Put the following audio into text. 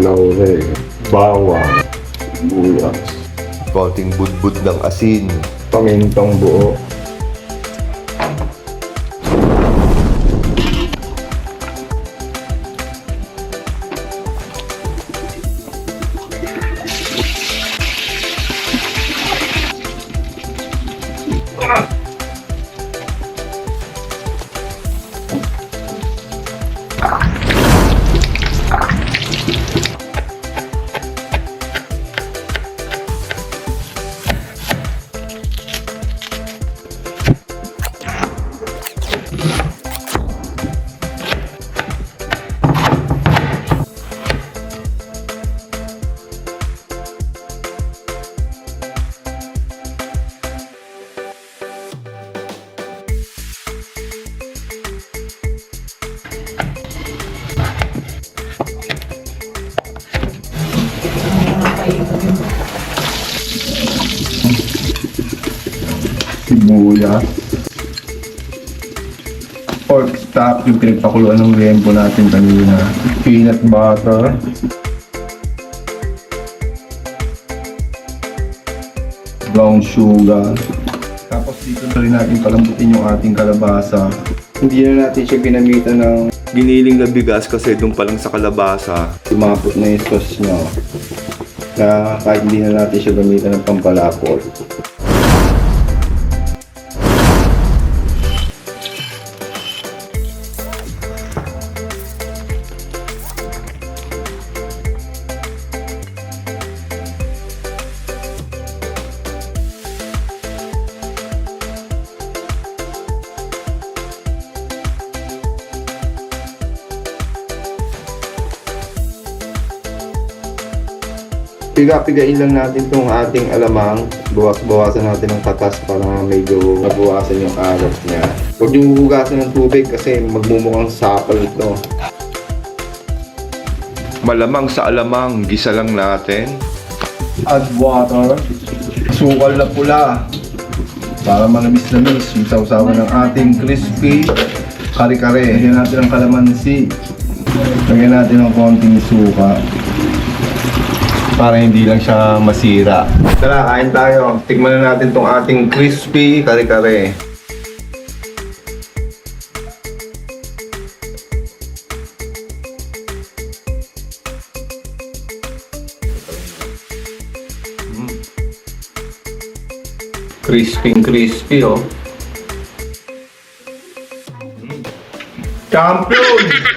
laurel, bawang, sibuyas, Konting budbud ng asin. pamintong buo, sibuyas, pork stock, yung pinagpakuluan ng liempo natin kanina, peanut butter, brown sugar. Tapos dito na rin natin palambutin yung ating kalabasa. Hindi na natin siya ginamitan ng Giniling na bigas kasi doon pa lang sa kalabasa. lumapot na yung sauce niya. Na kahit hindi na natin siya gamitan ng pampalapot. Piga-pigain lang natin itong ating alamang. Bawas-bawasan natin ng katas para medyo mabawasan yung alat niya. Huwag nyo hugasan ng tubig kasi magmumukhang sapal ito. Malamang sa alamang, gisa lang natin. Add water. Sukal na pula. Para manamis-namis yung sausawan ng ating crispy kare-kare. Lagyan natin ng kalamansi. Lagyan natin ng konting suka. Para hindi lang siya masira. Tara, kain tayo. Tikman na natin tong ating crispy kare-kare. Crispy oh. Champion!